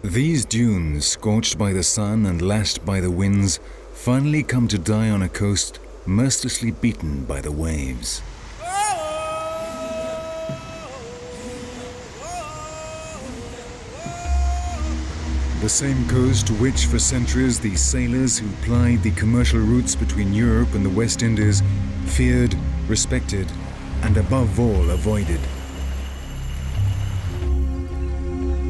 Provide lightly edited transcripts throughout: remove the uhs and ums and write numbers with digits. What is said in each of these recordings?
These dunes, scorched by the sun and lashed by the winds, finally come to die on a coast mercilessly beaten by the waves. The same coast which for centuries the sailors who plied the commercial routes between Europe and the West Indies feared, respected, and above all avoided.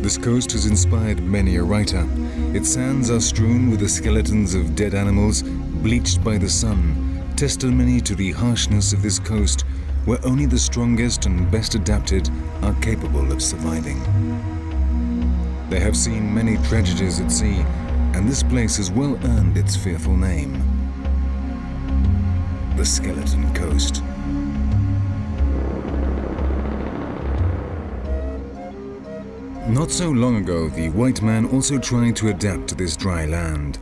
This coast has inspired many a writer. Its sands are strewn with the skeletons of dead animals, bleached by the sun, testimony to the harshness of this coast, where only the strongest and best adapted are capable of surviving. They have seen many tragedies at sea, and this place has well earned its fearful name. The Skeleton Coast. Not so long ago, the white man also tried to adapt to this dry land.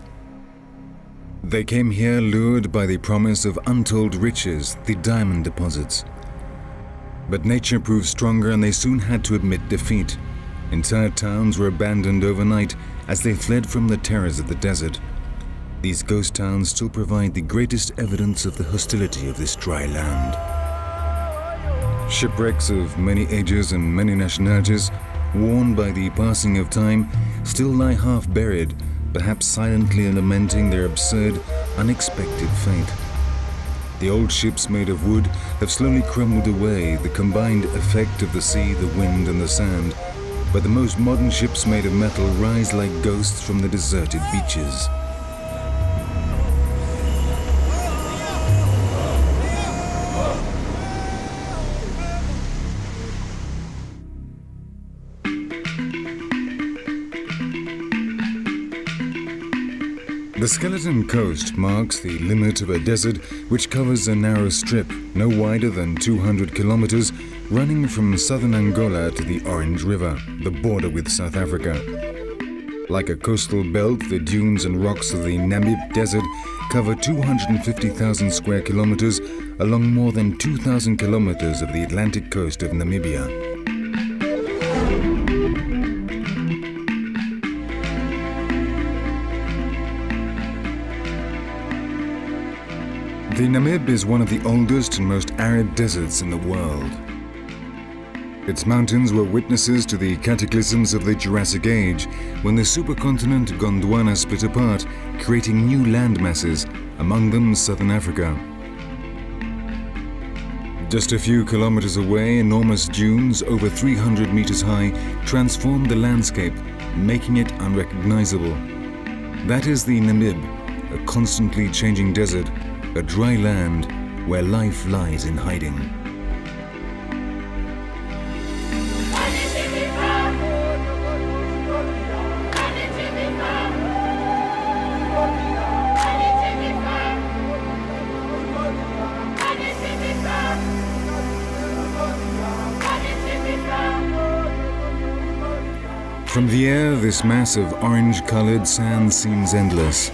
They came here lured by the promise of untold riches, the diamond deposits. But nature proved stronger and they soon had to admit defeat. Entire towns were abandoned overnight as they fled from the terrors of the desert. These ghost towns still provide the greatest evidence of the hostility of this dry land. Shipwrecks of many ages and many nationalities, worn by the passing of time, still lie half buried, perhaps silently lamenting their absurd, unexpected fate. The old ships made of wood have slowly crumbled away, the combined effect of the sea, the wind, and the sand. But the most modern ships made of metal rise like ghosts from the deserted beaches. The Skeleton Coast marks the limit of a desert which covers a narrow strip, no wider than 200 kilometers, running from southern Angola to the Orange River, the border with South Africa. Like a coastal belt, the dunes and rocks of the Namib Desert cover 250,000 square kilometers along more than 2,000 kilometers of the Atlantic coast of Namibia. The Namib is one of the oldest and most arid deserts in the world. Its mountains were witnesses to the cataclysms of the Jurassic Age, when the supercontinent Gondwana split apart, creating new land masses, among them southern Africa. Just a few kilometers away, enormous dunes, over 300 meters high, transformed the landscape, making it unrecognizable. That is the Namib, a constantly changing desert, a dry land where life lies in hiding. From the air, this mass of orange-colored sand seems endless.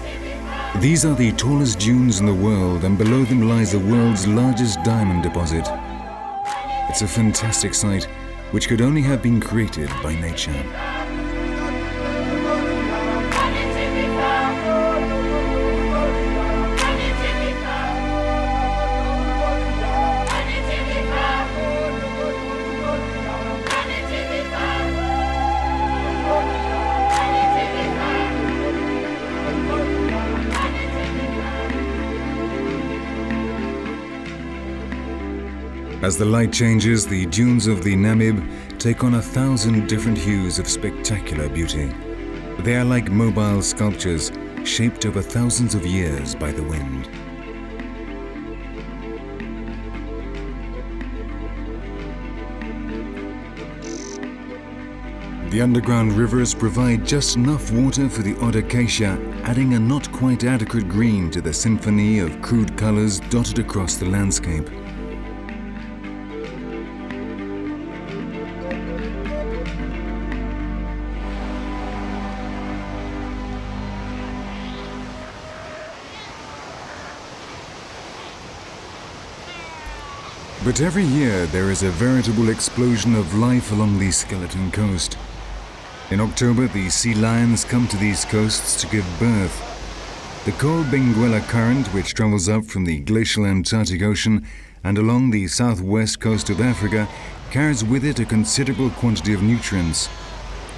These are the tallest dunes in the world, and below them lies the world's largest diamond deposit. It's a fantastic sight, which could only have been created by nature. As the light changes, the dunes of the Namib take on 1,000 different hues of spectacular beauty. They are like mobile sculptures, shaped over thousands of years by the wind. The underground rivers provide just enough water for the odd acacia, adding a not quite adequate green to the symphony of crude colors dotted across the landscape. But every year there is a veritable explosion of life along the Skeleton Coast. In October, the sea lions come to these coasts to give birth. The cold Benguela Current, which travels up from the glacial Antarctic Ocean and along the southwest coast of Africa, carries with it a considerable quantity of nutrients.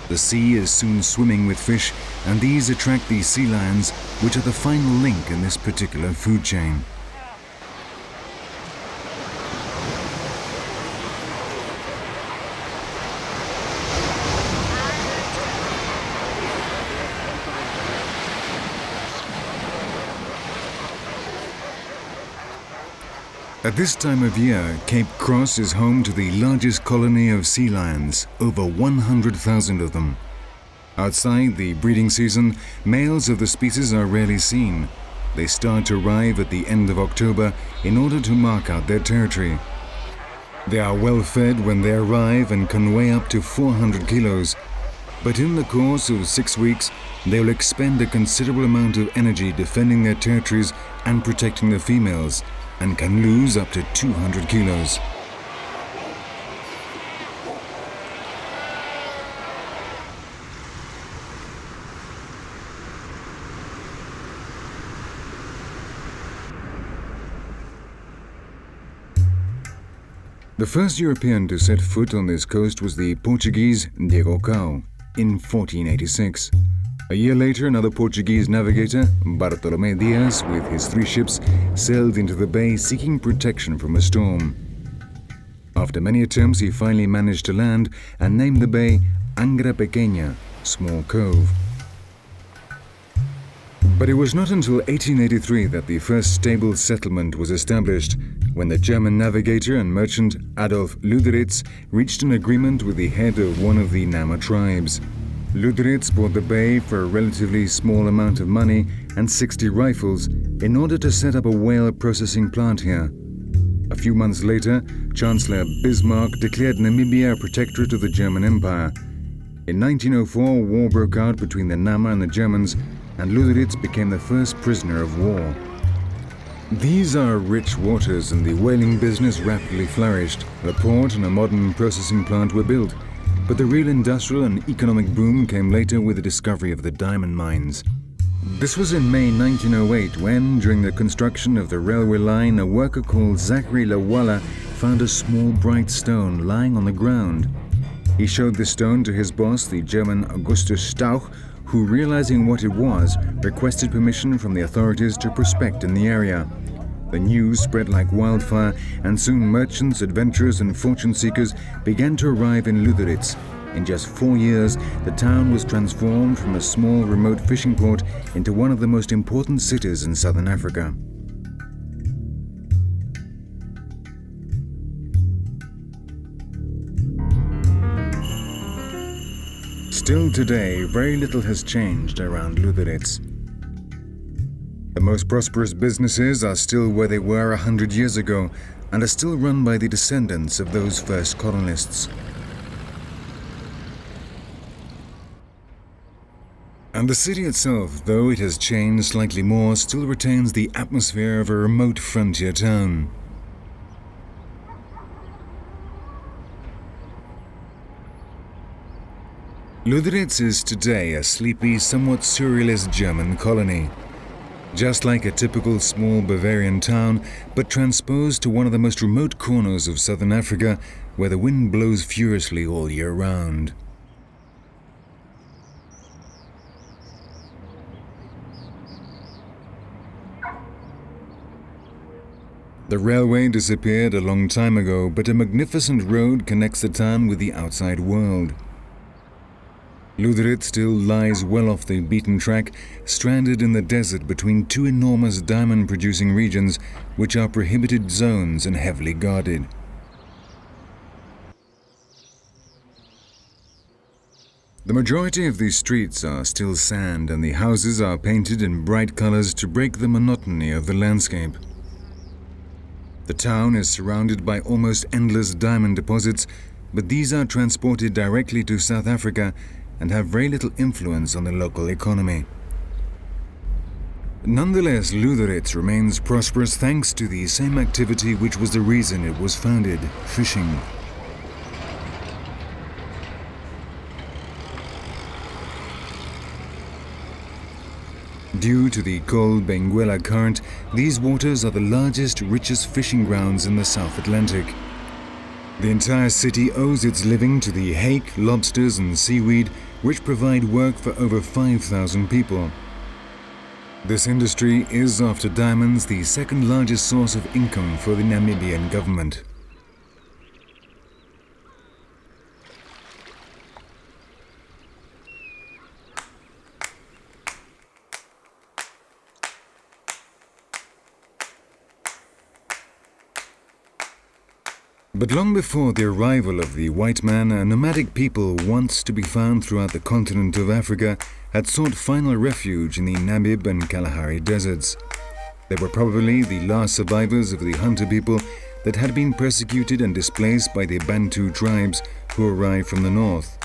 The sea is soon swimming with fish, and these attract the sea lions, which are the final link in this particular food chain. At this time of year, Cape Cross is home to the largest colony of sea lions, over 100,000 of them. Outside the breeding season, males of the species are rarely seen. They start to arrive at the end of October in order to mark out their territory. They are well fed when they arrive and can weigh up to 400 kilos. But in the course of 6 weeks, they will expend a considerable amount of energy defending their territories and protecting the females, and can lose up to 200 kilos. The first European to set foot on this coast was the Portuguese Diego Cao in 1486. A year later, another Portuguese navigator, Bartolomé Dias, with his 3 ships, sailed into the bay seeking protection from a storm. After many attempts, he finally managed to land and named the bay Angra Pequeña, Small Cove. But it was not until 1883 that the first stable settlement was established, when the German navigator and merchant Adolf Luderitz reached an agreement with the head of one of the Nama tribes. Luderitz bought the bay for a relatively small amount of money and 60 rifles in order to set up a whale processing plant here. A few months later, Chancellor Bismarck declared Namibia a protectorate of the German Empire. In 1904, war broke out between the Nama and the Germans, and Luderitz became the first prisoner of war. These are rich waters, and the whaling business rapidly flourished. A port and a modern processing plant were built. But the real industrial and economic boom came later with the discovery of the diamond mines. This was in May 1908 when, during the construction of the railway line, a worker called Zachary Lawala found a small bright stone lying on the ground. He showed the stone to his boss, the German Augustus Stauch, who, realizing what it was, requested permission from the authorities to prospect in the area. The news spread like wildfire, and soon merchants, adventurers, and fortune seekers began to arrive in Luderitz. In just 4 years, the town was transformed from a small, remote fishing port into one of the most important cities in southern Africa. Still today, very little has changed around Luderitz. The most prosperous businesses are still where they were 100 years ago and are still run by the descendants of those first colonists. And the city itself, though it has changed slightly more, still retains the atmosphere of a remote frontier town. Luderitz is today a sleepy, somewhat surrealist German colony. Just like a typical small Bavarian town, but transposed to one of the most remote corners of southern Africa, where the wind blows furiously all year round. The railway disappeared a long time ago, but a magnificent road connects the town with the outside world. Luderitz still lies well off the beaten track, stranded in the desert between 2 enormous diamond-producing regions, which are prohibited zones and heavily guarded. The majority of these streets are still sand, and the houses are painted in bright colors to break the monotony of the landscape. The town is surrounded by almost endless diamond deposits, but these are transported directly to South Africa and have very little influence on the local economy. Nonetheless, Luderitz remains prosperous thanks to the same activity which was the reason it was founded: fishing. Due to the cold Benguela Current, these waters are the largest, richest fishing grounds in the South Atlantic. The entire city owes its living to the hake, lobsters and seaweed, which provide work for over 5,000 people. This industry is, after diamonds, the second largest source of income for the Namibian government. But long before the arrival of the white man, a nomadic people once to be found throughout the continent of Africa had sought final refuge in the Namib and Kalahari deserts. They were probably the last survivors of the hunter people that had been persecuted and displaced by the Bantu tribes who arrived from the north.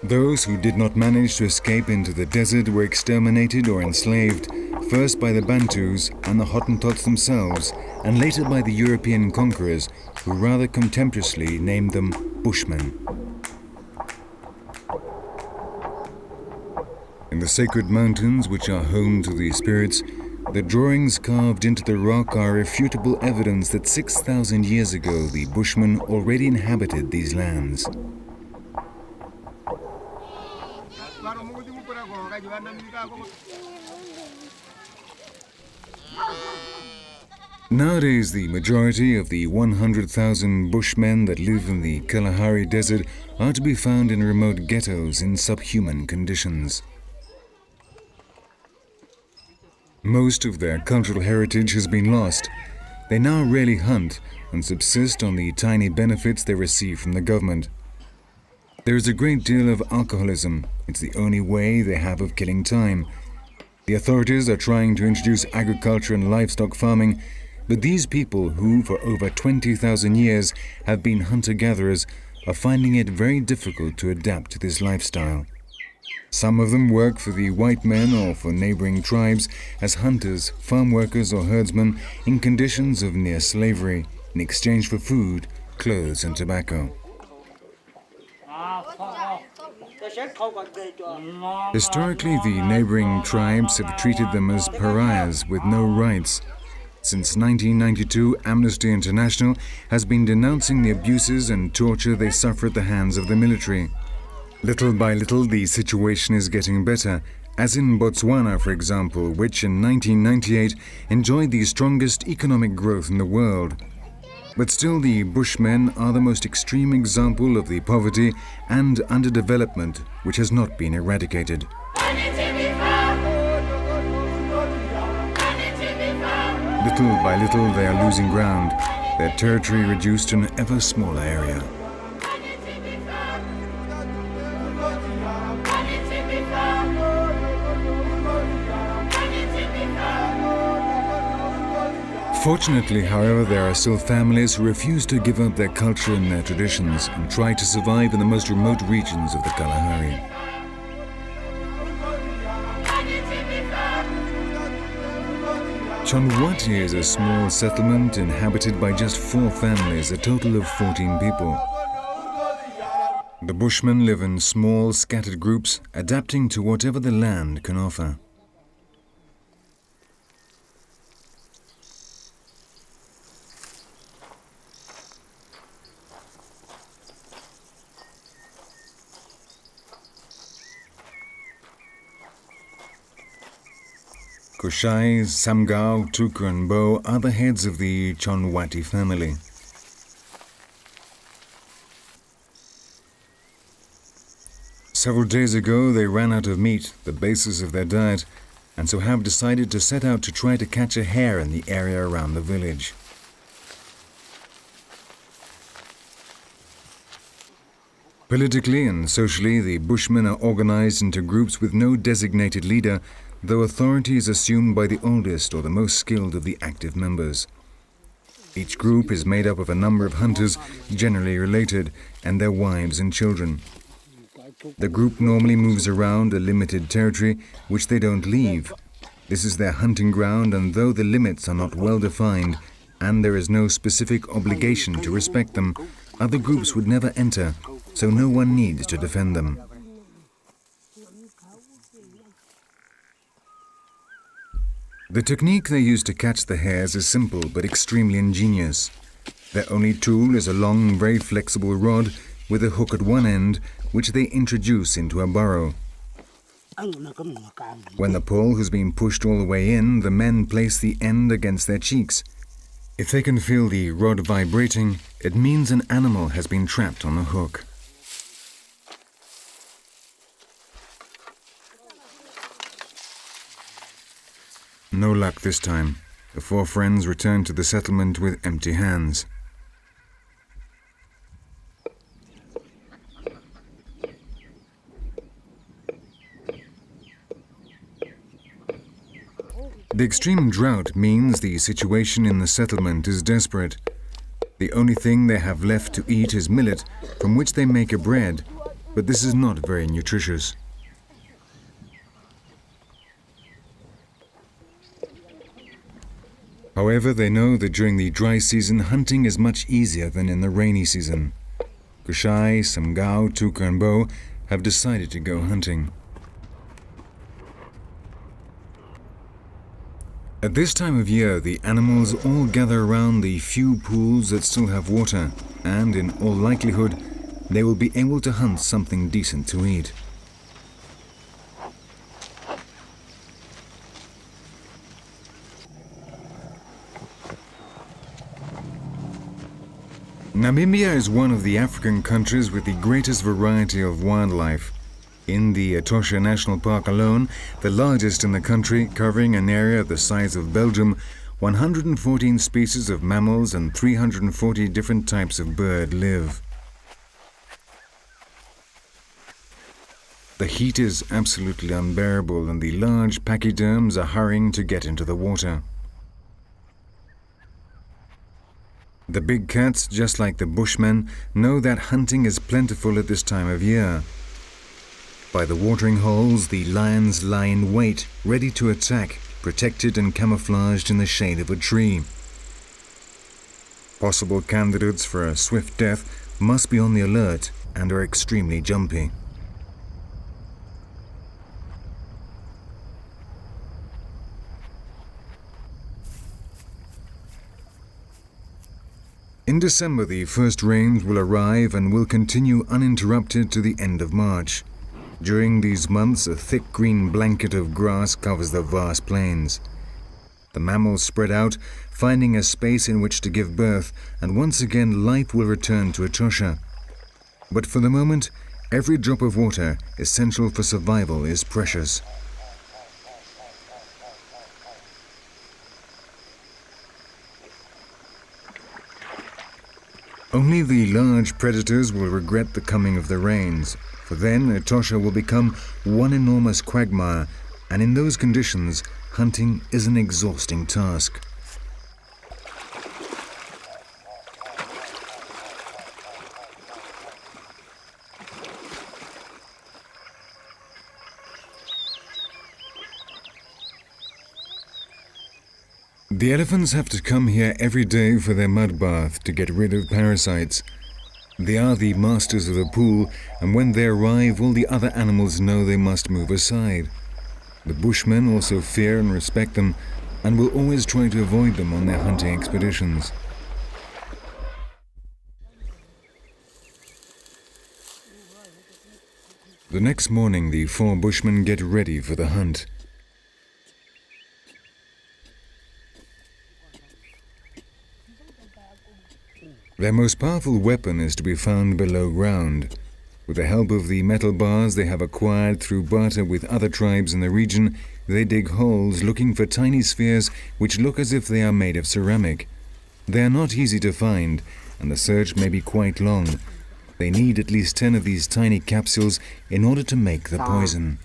Those who did not manage to escape into the desert were exterminated or enslaved, first by the Bantus and the Hottentots themselves, and later by the European conquerors, who rather contemptuously named them Bushmen. In the sacred mountains, which are home to the spirits, the drawings carved into the rock are irrefutable evidence that 6,000 years ago the Bushmen already inhabited these lands. Nowadays, the majority of the 100,000 Bushmen that live in the Kalahari Desert are to be found in remote ghettos in subhuman conditions. Most of their cultural heritage has been lost. They now rarely hunt and subsist on the tiny benefits they receive from the government. There is a great deal of alcoholism. It's the only way they have of killing time. The authorities are trying to introduce agriculture and livestock farming, but these people who for over 20,000 years have been hunter-gatherers are finding it very difficult to adapt to this lifestyle. Some of them work for the white men or for neighboring tribes as hunters, farm workers or herdsmen in conditions of near slavery in exchange for food, clothes and tobacco. Historically, the neighboring tribes have treated them as pariahs with no rights. Since 1992, Amnesty International has been denouncing the abuses and torture they suffer at the hands of the military. Little by little, the situation is getting better, as in Botswana, for example, which in 1998 enjoyed the strongest economic growth in the world. But still, the Bushmen are the most extreme example of the poverty and underdevelopment which has not been eradicated. Little by little, they are losing ground, their territory reduced to an ever smaller area. Fortunately, however, there are still families who refuse to give up their culture and their traditions and try to survive in the most remote regions of the Kalahari. Chonwati is a small settlement inhabited by just 4 families, a total of 14 people. The Bushmen live in small, scattered groups, adapting to whatever the land can offer. Kushai, Samgao, Tuku and Bo are the heads of the Chonwati family. Several days ago they ran out of meat, the basis of their diet, and so have decided to set out to try to catch a hare in the area around the village. Politically and socially, the Bushmen are organized into groups with no designated leader, though authority is assumed by the oldest or the most skilled of the active members. Each group is made up of a number of hunters, generally related, and their wives and children. The group normally moves around a limited territory, which they don't leave. This is their hunting ground, and though the limits are not well defined, and there is no specific obligation to respect them, other groups would never enter, so no one needs to defend them. The technique they use to catch the hares is simple but extremely ingenious. Their only tool is a long, very flexible rod with a hook at one end, which they introduce into a burrow. When the pole has been pushed all the way in, the men place the end against their cheeks. If they can feel the rod vibrating, it means an animal has been trapped on the hook. No luck this time. The four friends return to the settlement with empty hands. The extreme drought means the situation in the settlement is desperate. The only thing they have left to eat is millet, from which they make a bread, but this is not very nutritious. However, they know that during the dry season, hunting is much easier than in the rainy season. Kushai, Samgao, Tuka and Bo have decided to go hunting. At this time of year, the animals all gather around the few pools that still have water, and in all likelihood, they will be able to hunt something decent to eat. Namibia is one of the African countries with the greatest variety of wildlife. In the Etosha National Park alone, the largest in the country, covering an area the size of Belgium, 114 species of mammals and 340 different types of bird live. The heat is absolutely unbearable and the large pachyderms are hurrying to get into the water. The big cats, just like the bushmen, know that hunting is plentiful at this time of year. By the watering holes, the lions lie in wait, ready to attack, protected and camouflaged in the shade of a tree. Possible candidates for a swift death must be on the alert and are extremely jumpy. In December, the first rains will arrive and will continue uninterrupted to the end of March. During these months, a thick green blanket of grass covers the vast plains. The mammals spread out, finding a space in which to give birth, and once again life will return to Etosha. But for the moment, every drop of water, essential for survival, is precious. Only the large predators will regret the coming of the rains, for then Etosha will become one enormous quagmire, and in those conditions, hunting is an exhausting task. The elephants have to come here every day for their mud bath to get rid of parasites. They are the masters of the pool, and when they arrive, all the other animals know they must move aside. The bushmen also fear and respect them, and will always try to avoid them on their hunting expeditions. The next morning, the four bushmen get ready for the hunt. Their most powerful weapon is to be found below ground. With the help of the metal bars they have acquired through barter with other tribes in the region, they dig holes looking for tiny spheres which look as if they are made of ceramic. They are not easy to find, and the search may be quite long. They need at least 10 of these tiny capsules in order to make the poison.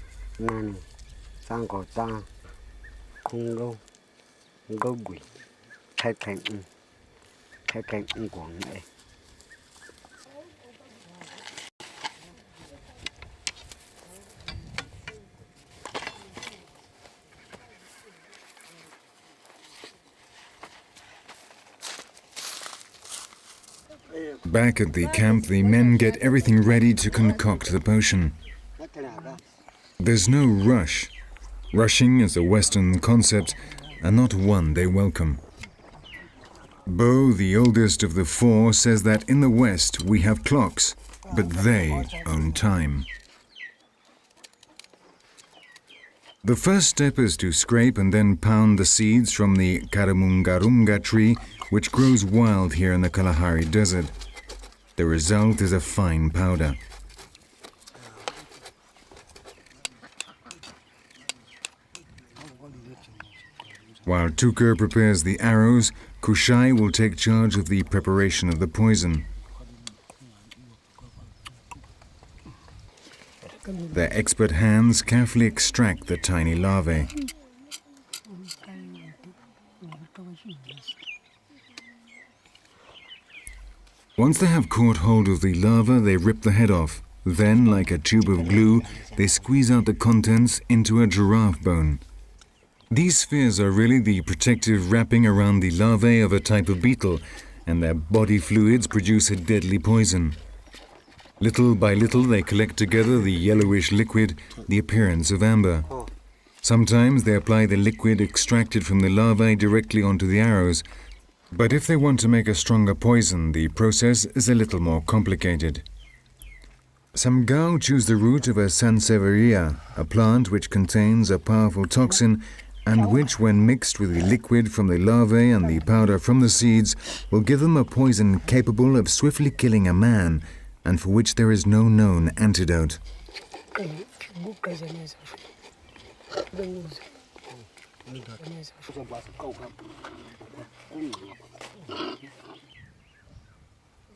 Back at the camp, the men get everything ready to concoct the potion. There's no rush. Rushing is a Western concept, and not one they welcome. Bo, the oldest of the four, says that in the West we have clocks, but they own time. The first step is to scrape and then pound the seeds from the Karamungarunga tree, which grows wild here in the Kalahari Desert. The result is a fine powder. While Tukur prepares the arrows, Kushai will take charge of the preparation of the poison. Their expert hands carefully extract the tiny larvae. Once they have caught hold of the larva, they rip the head off. Then, like a tube of glue, they squeeze out the contents into a giraffe bone. These spheres are really the protective wrapping around the larvae of a type of beetle, and their body fluids produce a deadly poison. Little by little, they collect together the yellowish liquid, the appearance of amber. Sometimes they apply the liquid extracted from the larvae directly onto the arrows, but if they want to make a stronger poison, the process is a little more complicated. Some Gao choose the root of a sansevieria, a plant which contains a powerful toxin and which, when mixed with the liquid from the larvae and the powder from the seeds, will give them a poison capable of swiftly killing a man, and for which there is no known antidote.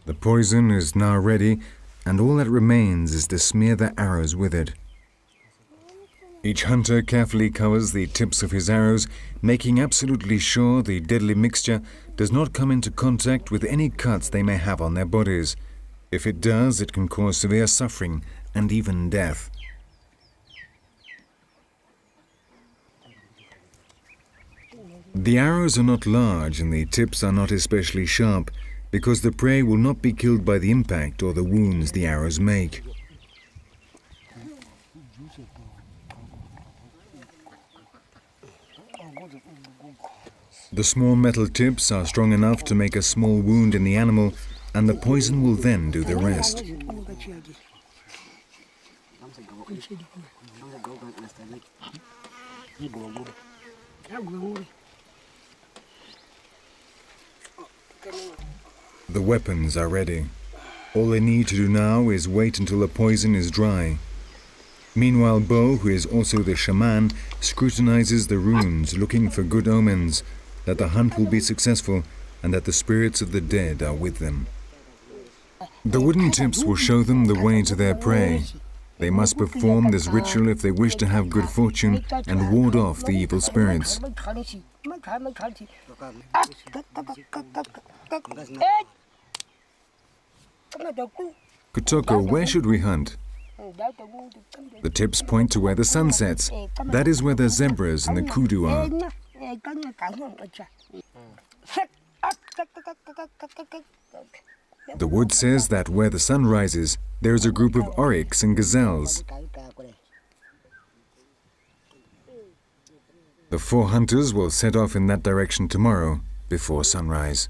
The poison is now ready, and all that remains is to smear the arrows with it. Each hunter carefully covers the tips of his arrows, making absolutely sure the deadly mixture does not come into contact with any cuts they may have on their bodies. If it does, it can cause severe suffering and even death. The arrows are not large and the tips are not especially sharp, because the prey will not be killed by the impact or the wounds the arrows make. The small metal tips are strong enough to make a small wound in the animal, and the poison will then do the rest. The weapons are ready. All they need to do now is wait until the poison is dry. Meanwhile, Bo, who is also the shaman, scrutinizes the runes, looking for good omens, that the hunt will be successful and that the spirits of the dead are with them. The wooden tips will show them the way to their prey. They must perform this ritual if they wish to have good fortune and ward off the evil spirits. Kutoko, where should we hunt? The tips point to where the sun sets. That is where the zebras and the kudu are. The wood says that where the sun rises, there is a group of oryx and gazelles. The four hunters will set off in that direction tomorrow, before sunrise.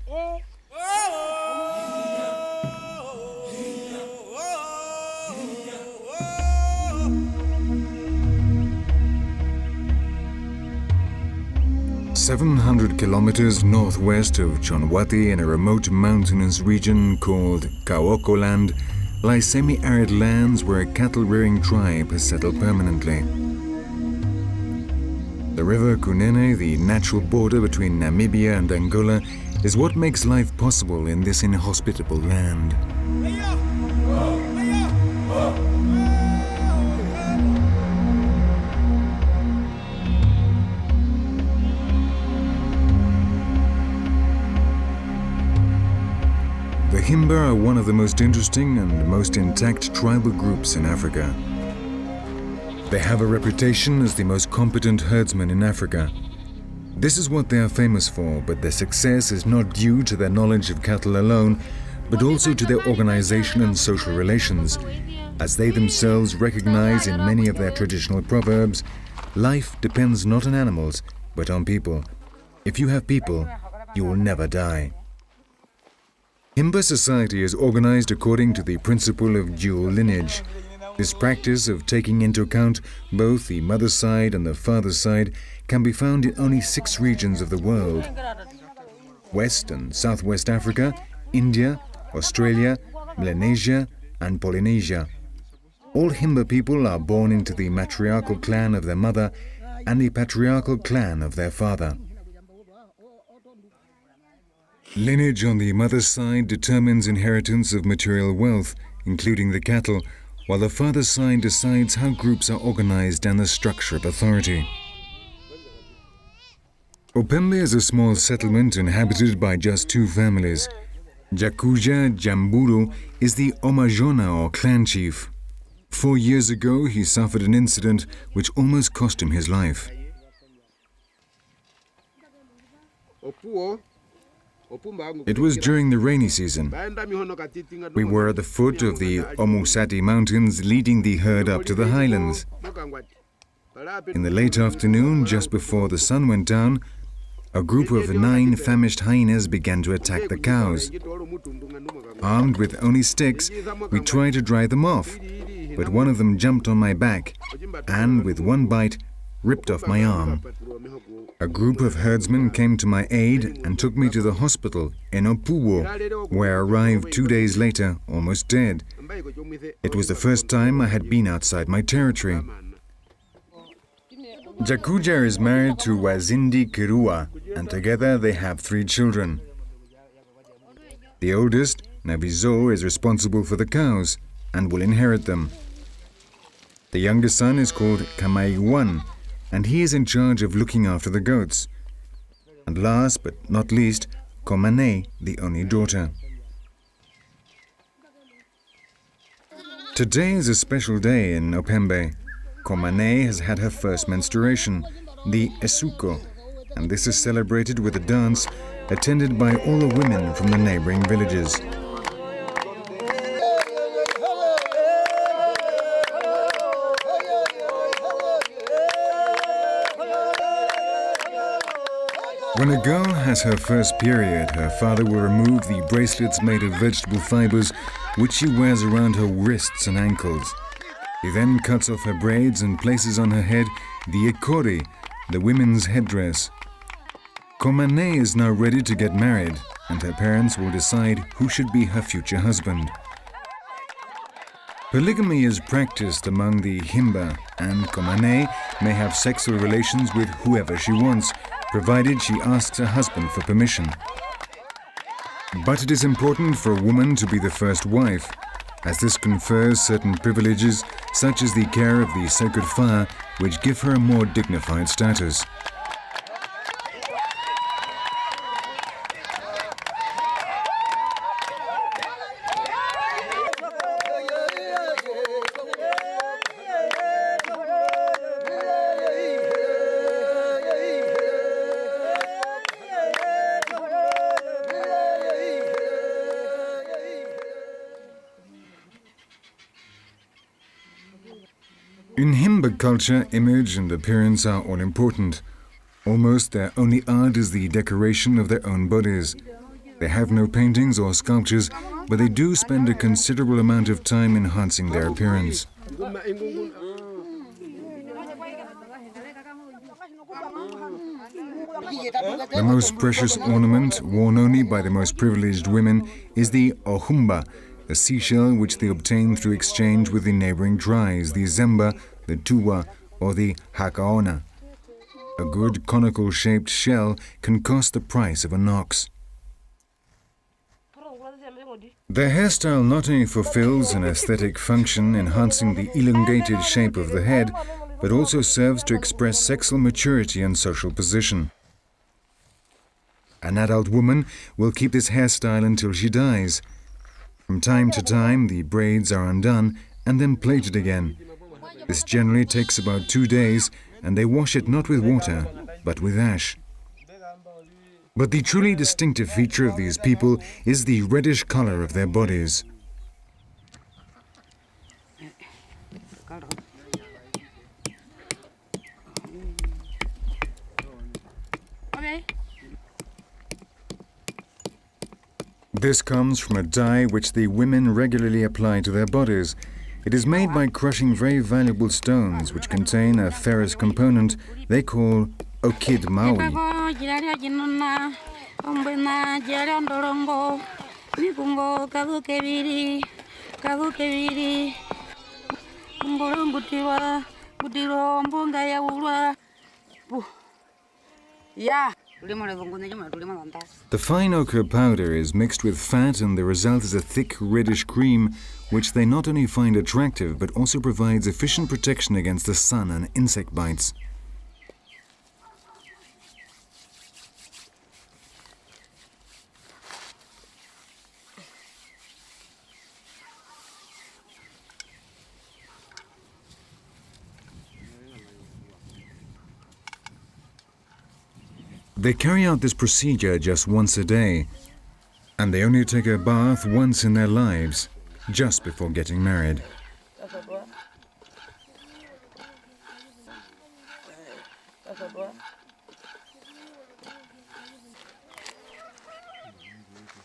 "700 kilometers northwest of Chonwati, in a remote mountainous region called Kaoko Land, lie semi-arid lands where a cattle-rearing tribe has settled permanently. The river Kunene, the natural border between Namibia and Angola, is what makes life possible in this inhospitable land. The Himba are one of the most interesting and most intact tribal groups in Africa. They have a reputation as the most competent herdsmen in Africa. This is what they are famous for, but their success is not due to their knowledge of cattle alone, but also to their organization and social relations. As they themselves recognize in many of their traditional proverbs, life depends not on animals, but on people. If you have people, you will never die. Himba society is organized according to the principle of dual lineage. This practice of taking into account both the mother's side and the father's side can be found in only 6 regions of the world: West and Southwest Africa, India, Australia, Melanesia, and Polynesia. All Himba people are born into the matriarchal clan of their mother and the patriarchal clan of their father. Lineage on the mother's side determines inheritance of material wealth, including the cattle, while the father's side decides how groups are organized and the structure of authority. Opembe is a small settlement inhabited by just 2 families. Jakuja Jamburu is the Omajona or clan chief. 4 years ago, he suffered an incident which almost cost him his life. It was during the rainy season. We were at the foot of the Omusati Mountains, leading the herd up to the highlands. In the late afternoon, just before the sun went down, a group of 9 famished hyenas began to attack the cows. Armed with only sticks, we tried to drive them off, but one of them jumped on my back and, with one bite, ripped off my arm. A group of herdsmen came to my aid and took me to the hospital in Opuwo, where I arrived 2 days later, almost dead. It was the first time I had been outside my territory. Jakuja is married to Wazindi Kirua, and together they have 3 children. The oldest, Nabizo, is responsible for the cows and will inherit them. The younger son is called Kamaiwan, and he is in charge of looking after the goats. And last but not least, Komane, the only daughter. Today is a special day in Opembe. Komane has had her first menstruation, the Esuko, and this is celebrated with a dance attended by all the women from the neighboring villages. When a girl has her first period, her father will remove the bracelets made of vegetable fibers which she wears around her wrists and ankles. He then cuts off her braids and places on her head the ekori, the women's headdress. Komane is now ready to get married, and her parents will decide who should be her future husband. Polygamy is practiced among the Himba, and Komane may have sexual relations with whoever she wants, provided she asks her husband for permission. But it is important for a woman to be the first wife, as this confers certain privileges such as the care of the sacred fire, which give her a more dignified status. In Himba culture, image and appearance are all important. Almost their only art is the decoration of their own bodies. They have no paintings or sculptures, but they do spend a considerable amount of time enhancing their appearance. The most precious ornament, worn only by the most privileged women, is the Ohumba, a seashell which they obtain through exchange with the neighboring tribes, the Zemba, the Tuwa, or the Hakaona. A good conical-shaped shell can cost the price of an ox. Their hairstyle not only fulfills an aesthetic function, enhancing the elongated shape of the head, but also serves to express sexual maturity and social position. An adult woman will keep this hairstyle until she dies. From time to time, the braids are undone and then plaited again. This generally takes about 2 days, and they wash it not with water, but with ash. But the truly distinctive feature of these people is the reddish color of their bodies. This comes from a dye which the women regularly apply to their bodies. It is made by crushing very valuable stones which contain a ferrous component they call okid maui. The fine ochre powder is mixed with fat and the result is a thick reddish cream which they not only find attractive but also provides efficient protection against the sun and insect bites. They carry out this procedure just once a day, and they only take a bath once in their lives, just before getting married.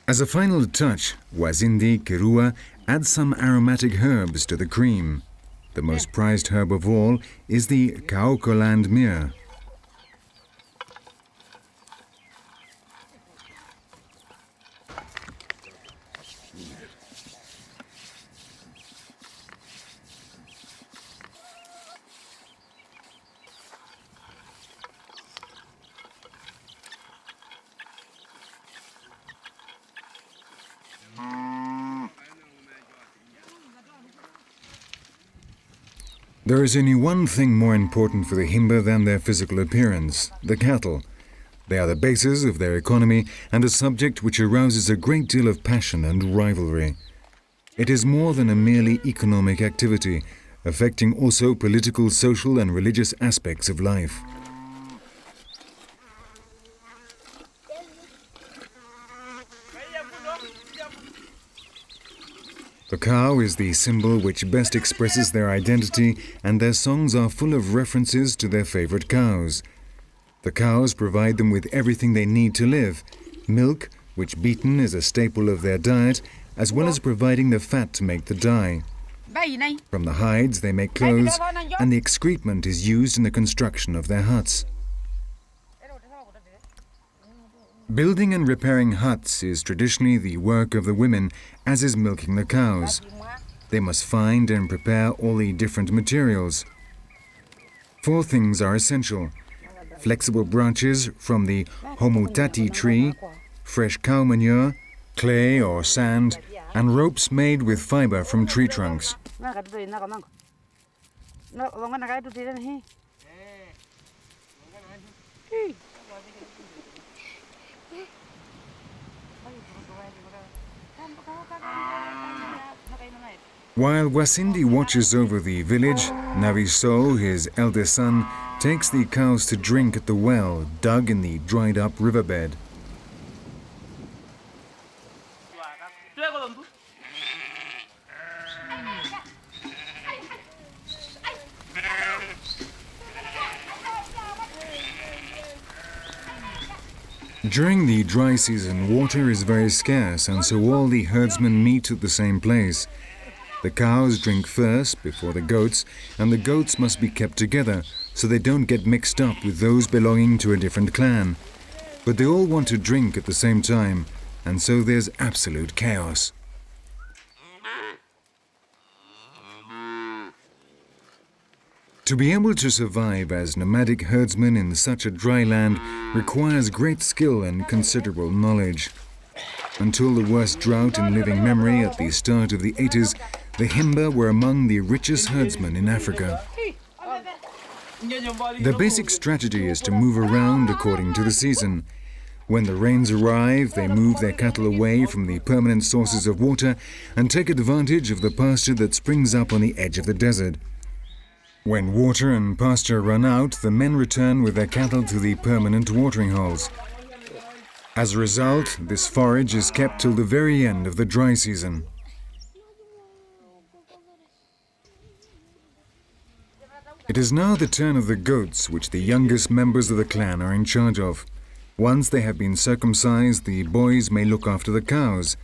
As a final touch, Wazindi Kirua adds some aromatic herbs to the cream. The most prized herb of all is the Kaokoland myrrh. There is only one thing more important for the Himba than their physical appearance, the cattle. They are the basis of their economy and a subject which arouses a great deal of passion and rivalry. It is more than a merely economic activity, affecting also political, social and religious aspects of life. The cow is the symbol which best expresses their identity, and their songs are full of references to their favorite cows. The cows provide them with everything they need to live: milk, which beaten is a staple of their diet, as well as providing the fat to make the dye. From the hides they make clothes, and the excrement is used in the construction of their huts. Building and repairing huts is traditionally the work of the women, as is milking the cows. They must find and prepare all the different materials. 4 things are essential: flexible branches from the homotati tree, fresh cow manure, clay or sand, and ropes made with fiber from tree trunks. While Wasindi watches over the village, Naviso, his eldest son, takes the cows to drink at the well dug in the dried-up riverbed. During the dry season, water is very scarce, and so all the herdsmen meet at the same place. The cows drink first before the goats, and the goats must be kept together so they don't get mixed up with those belonging to a different clan. But they all want to drink at the same time, and so there's absolute chaos. To be able to survive as nomadic herdsmen in such a dry land requires great skill and considerable knowledge. Until the worst drought in living memory at the start of the 80s, the Himba were among the richest herdsmen in Africa. Their basic strategy is to move around according to the season. When the rains arrive, they move their cattle away from the permanent sources of water and take advantage of the pasture that springs up on the edge of the desert. When water and pasture run out, the men return with their cattle to the permanent watering holes. As a result, this forage is kept till the very end of the dry season. It is now the turn of the goats, which the youngest members of the clan are in charge of. Once they have been circumcised, the boys may look after the cows.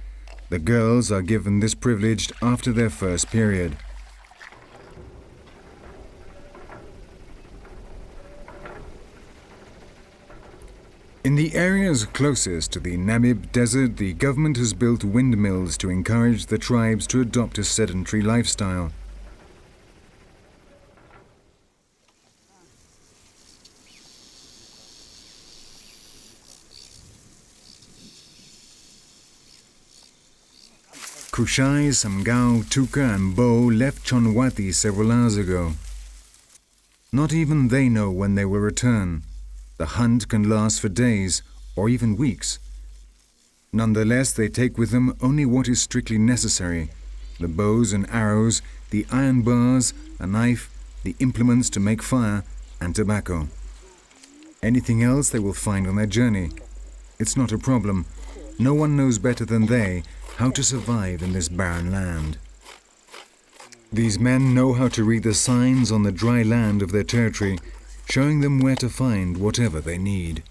The girls are given this privilege after their first period. In the areas closest to the Namib Desert, the government has built windmills to encourage the tribes to adopt a sedentary lifestyle. Kushai, Samgao, Tuka and Bo left Chonwati several hours ago. Not even they know when they will return. The hunt can last for days or even weeks. Nonetheless, they take with them only what is strictly necessary: the bows and arrows, the iron bars, a knife, the implements to make fire, and tobacco. Anything else they will find on their journey. It's not a problem. No one knows better than they how to survive in this barren land. These men know how to read the signs on the dry land of their territory, showing them where to find whatever they need.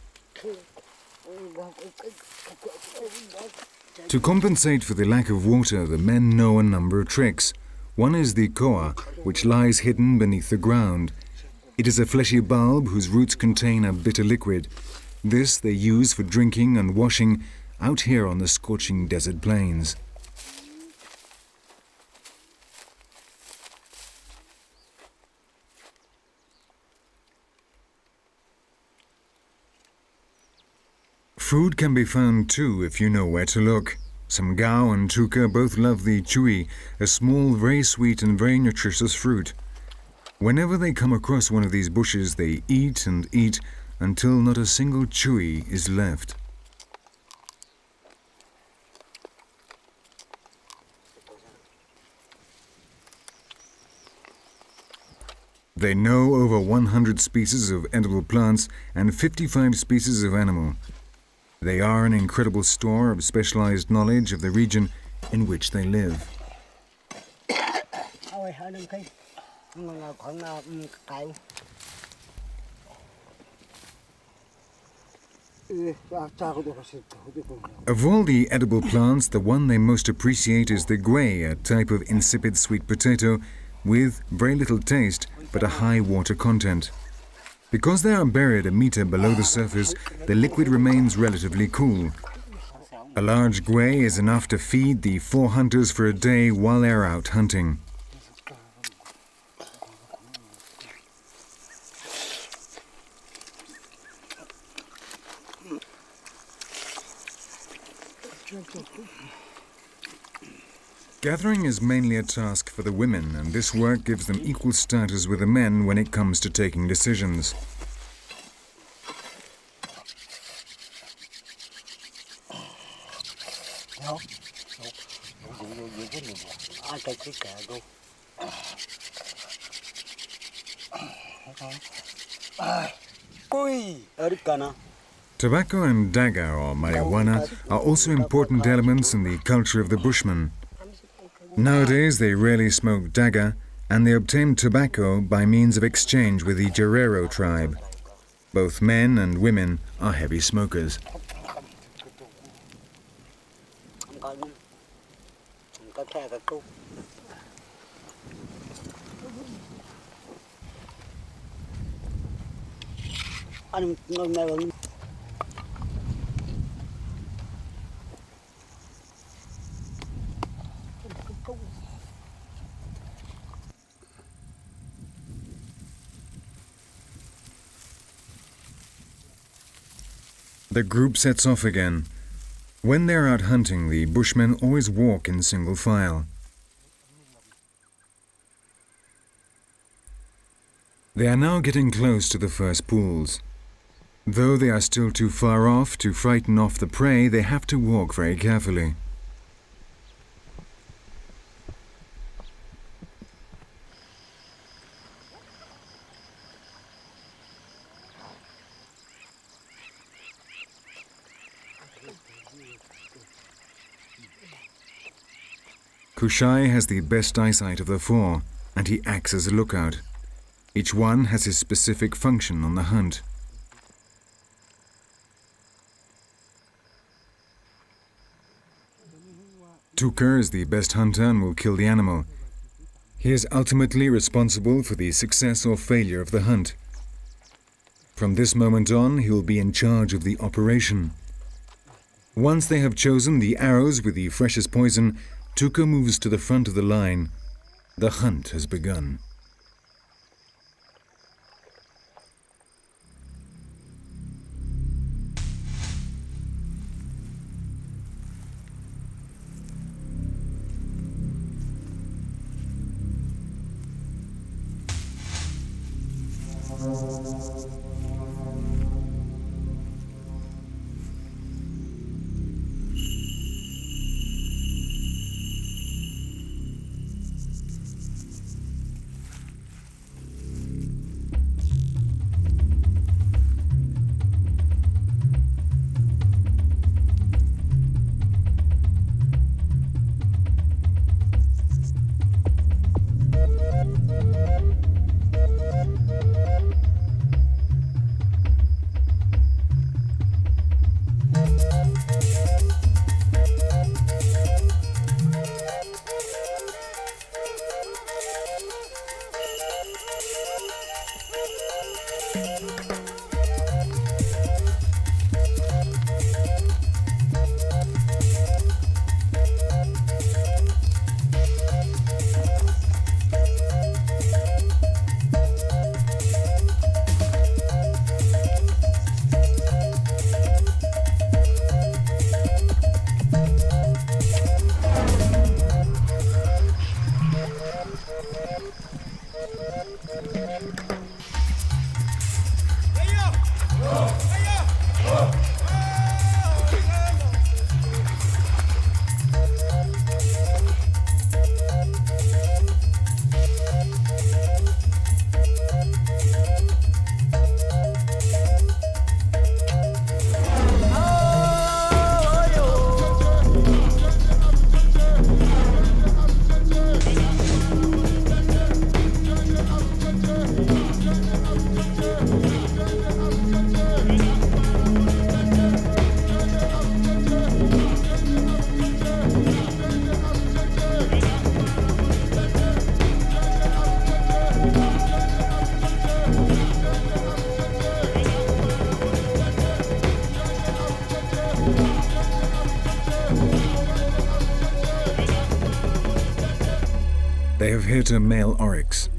To compensate for the lack of water, the men know a number of tricks. One is the koa, which lies hidden beneath the ground. It is a fleshy bulb whose roots contain a bitter liquid. This they use for drinking and washing out here on the scorching desert plains. Food can be found too if you know where to look. Samgao and Tuka both love the chui, a small, very sweet and very nutritious fruit. Whenever they come across one of these bushes, they eat and eat until not a single chui is left. They know over 100 species of edible plants and 55 species of animal. They are an incredible store of specialized knowledge of the region in which they live. Of all the edible plants, the one they most appreciate is the guay, a type of insipid sweet potato with very little taste but a high water content. Because they are buried a meter below the surface, the liquid remains relatively cool. A large guay is enough to feed the 4 hunters for a day while they are out hunting. Gathering is mainly a task for the women, and this work gives them equal status with the men when it comes to taking decisions. Tobacco and daga, or marijuana, are also important elements in the culture of the Bushmen. Nowadays, they rarely smoke daga, and they obtain tobacco by means of exchange with the Jerero tribe. Both men and women are heavy smokers. The group sets off again. When they are out hunting, the Bushmen always walk in single file. They are now getting close to the first pools. Though they are still too far off to frighten off the prey, they have to walk very carefully. Kushai has the best eyesight of the 4, and he acts as a lookout. Each one has his specific function on the hunt. Tuka is the best hunter and will kill the animal. He is ultimately responsible for the success or failure of the hunt. From this moment on, he will be in charge of the operation. Once they have chosen the arrows with the freshest poison, Tuka moves to the front of the line. The hunt has begun. They have hit a male oryx.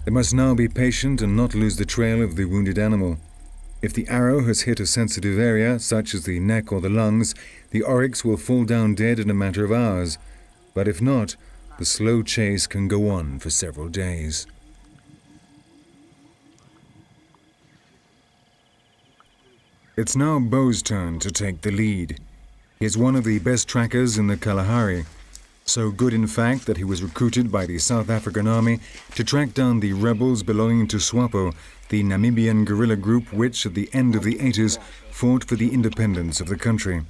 They must now be patient and not lose the trail of the wounded animal. If the arrow has hit a sensitive area, such as the neck or the lungs, the oryx will fall down dead in a matter of hours. But if not, the slow chase can go on for several days. It's now Bo's turn to take the lead. He is one of the best trackers in the Kalahari. So good, in fact, that he was recruited by the South African Army to track down the rebels belonging to SWAPO, the Namibian guerrilla group which, at the end of the 80s, fought for the independence of the country.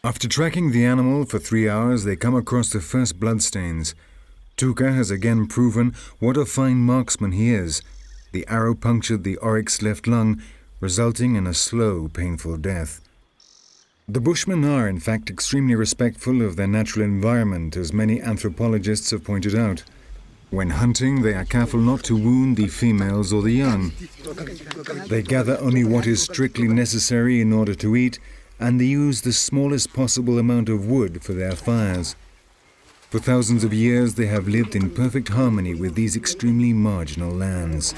After tracking the animal for 3 hours, they come across the first bloodstains. Tuka has again proven what a fine marksman he is. The arrow punctured the oryx's left lung, resulting in a slow, painful death. The Bushmen are, in fact, extremely respectful of their natural environment, as many anthropologists have pointed out. When hunting, they are careful not to wound the females or the young. They gather only what is strictly necessary in order to eat, and they use the smallest possible amount of wood for their fires. For thousands of years, they have lived in perfect harmony with these extremely marginal lands.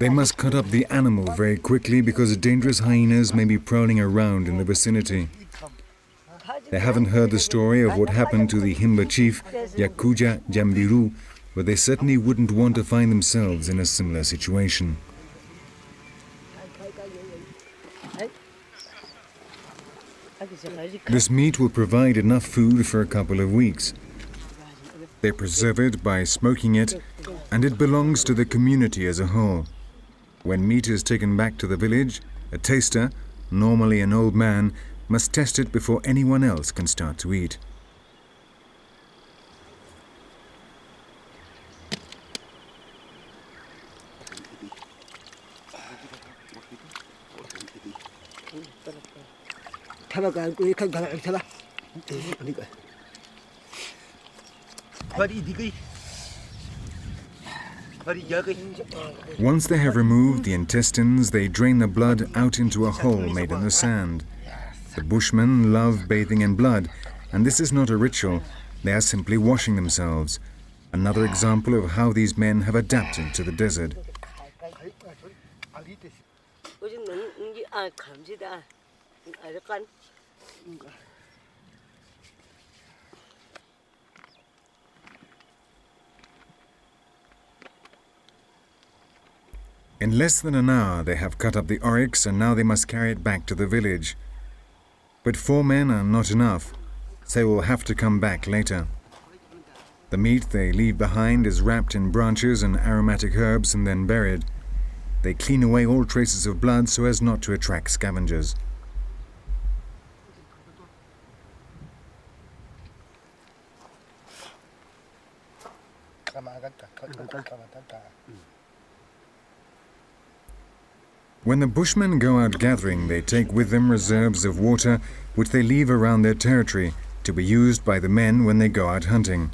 They must cut up the animal very quickly because dangerous hyenas may be prowling around in the vicinity. They haven't heard the story of what happened to the Himba chief, Yakuja Jambiru, but they certainly wouldn't want to find themselves in a similar situation. This meat will provide enough food for a couple of weeks. They preserve it by smoking it, and it belongs to the community as a whole. When meat is taken back to the village, a taster, normally an old man, must test it before anyone else can start to eat. Once they have removed the intestines, they drain the blood out into a hole made in the sand. The Bushmen love bathing in blood, and this is not a ritual, they are simply washing themselves. Another example of how these men have adapted to the desert. In less than an hour they have cut up the oryx and now they must carry it back to the village. But 4 men are not enough, so they will have to come back later. The meat they leave behind is wrapped in branches and aromatic herbs and then buried. They clean away all traces of blood so as not to attract scavengers. When the Bushmen go out gathering, they take with them reserves of water which they leave around their territory to be used by the men when they go out hunting.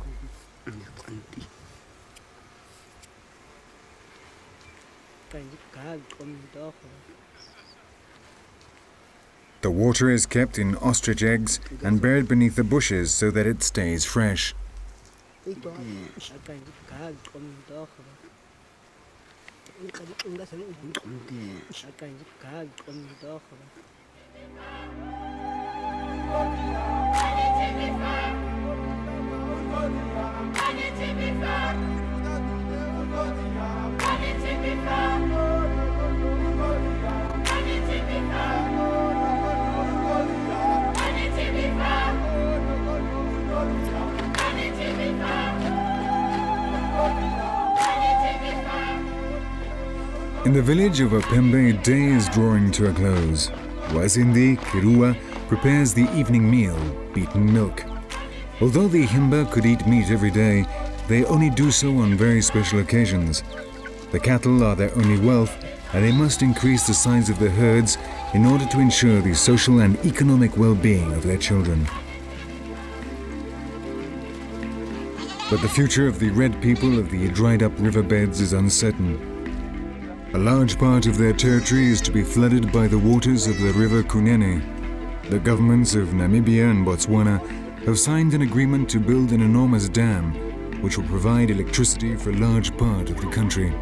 The water is kept in ostrich eggs and buried beneath the bushes so that it stays fresh. In the village of Apembe, day is drawing to a close. Wazindi Kirua prepares the evening meal, beaten milk. Although the Himba could eat meat every day, they only do so on very special occasions. The cattle are their only wealth, and they must increase the size of their herds in order to ensure the social and economic well-being of their children. But the future of the red people of the dried-up riverbeds is uncertain. A large part of their territory is to be flooded by the waters of the river Kunene. The governments of Namibia and Botswana have signed an agreement to build an enormous dam, which will provide electricity for a large part of the country.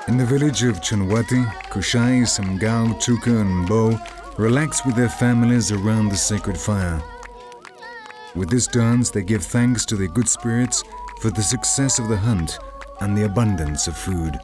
In the village of Chunwati, Kushai, Samgao, Tuka and Mbo relax with their families around the sacred fire. With this dance, they give thanks to their good spirits for the success of the hunt and the abundance of food.